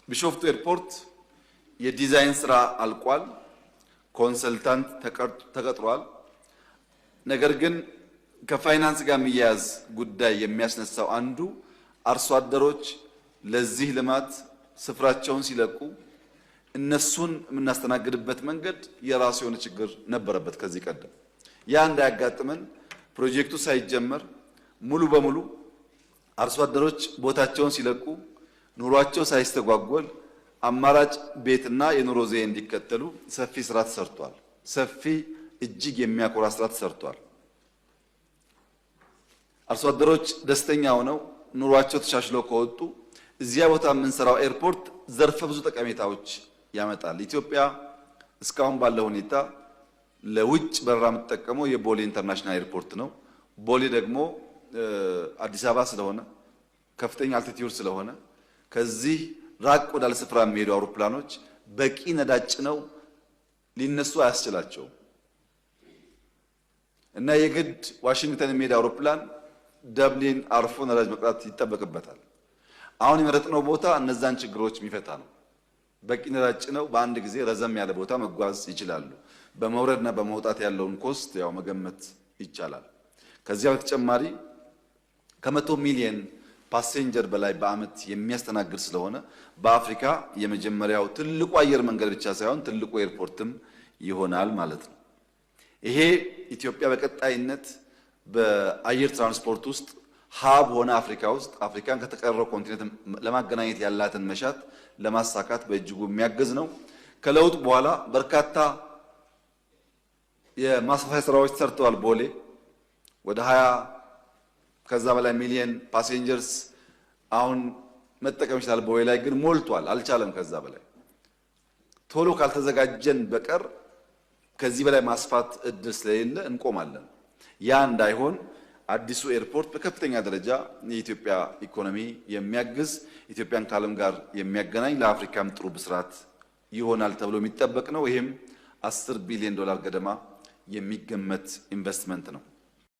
ቢሾፍቱ ኤርፖርት የዲዛይን ስራ አልቋል። ኮንሰልታንት ተቀጥሯል። ነገር ግን ከፋይናንስ ጋር የሚያያዝ ጉዳይ የሚያስነሳው አንዱ አርሶ አደሮች ለዚህ ልማት ስፍራቸውን ሲለቁ እነሱን የምናስተናግድበት መንገድ የራሱ የሆነ ችግር ነበረበት ከዚህ ቀደም። ያ እንዳያጋጥመን ፕሮጀክቱ ሳይጀመር ሙሉ በሙሉ አርሶ አደሮች ቦታቸውን ሲለቁ ኑሯቸው ሳይስተጓጎል አማራጭ ቤትና የኑሮ ዘዬ እንዲከተሉ ሰፊ ስራ ተሰርቷል። ሰፊ እጅግ የሚያኮራ ስራ ተሰርቷል። አርሶ አደሮች ደስተኛ ሆነው ኑሯቸው ተሻሽለው ከወጡ እዚያ ቦታ የምንሰራው ኤርፖርት ዘርፈ ብዙ ጠቀሜታዎች ያመጣል። ኢትዮጵያ እስካሁን ባለው ሁኔታ ለውጭ በረራ የምትጠቀመው የቦሌ ኢንተርናሽናል ኤርፖርት ነው። ቦሌ ደግሞ አዲስ አበባ ስለሆነ ከፍተኛ አልቲቲዩድ ስለሆነ ከዚህ ራቅ ወዳለ ስፍራ የሚሄዱ አውሮፕላኖች በቂ ነዳጅ ነው ሊነሱ አያስችላቸውም እና የግድ ዋሽንግተን የሚሄድ አውሮፕላን ደብሊን አርፎ ነዳጅ መቅዳት ይጠበቅበታል። አሁን የመረጥነው ቦታ እነዛን ችግሮች የሚፈታ ነው። በቂ ነዳጅ ነው። በአንድ ጊዜ ረዘም ያለ ቦታ መጓዝ ይችላሉ። በመውረድና በመውጣት ያለውን ኮስት ያው መገመት ይቻላል። ከዚያ በተጨማሪ ከ100 ሚሊዮን ፓሴንጀር በላይ በአመት የሚያስተናግድ ስለሆነ በአፍሪካ የመጀመሪያው ትልቁ አየር መንገድ ብቻ ሳይሆን ትልቁ ኤርፖርትም ይሆናል ማለት ነው። ይሄ ኢትዮጵያ በቀጣይነት በአየር ትራንስፖርት ውስጥ ሀብ ሆነ አፍሪካ ውስጥ አፍሪካን ከተቀረው ኮንቲኔንት ለማገናኘት ያላትን መሻት ለማሳካት በእጅጉ የሚያግዝ ነው። ከለውጥ በኋላ በርካታ የማስፋፊያ ስራዎች ተሰርተዋል። ቦሌ ወደ 20 ከዛ በላይ ሚሊዮን ፓሴንጀርስ አሁን መጠቀም ይችላል። ቦሌ ላይ ግን ሞልቷል፣ አልቻለም። ከዛ በላይ ቶሎ ካልተዘጋጀን በቀር ከዚህ በላይ ማስፋት እድል ስለሌለ እንቆማለን። ያ እንዳይሆን አዲሱ ኤርፖርት በከፍተኛ ደረጃ የኢትዮጵያ ኢኮኖሚ የሚያግዝ ኢትዮጵያን ከዓለም ጋር የሚያገናኝ ለአፍሪካም ጥሩ ብስራት ይሆናል ተብሎ የሚጠበቅ ነው። ይህም $10 ቢሊዮን ገደማ የሚገመት ኢንቨስትመንት ነው።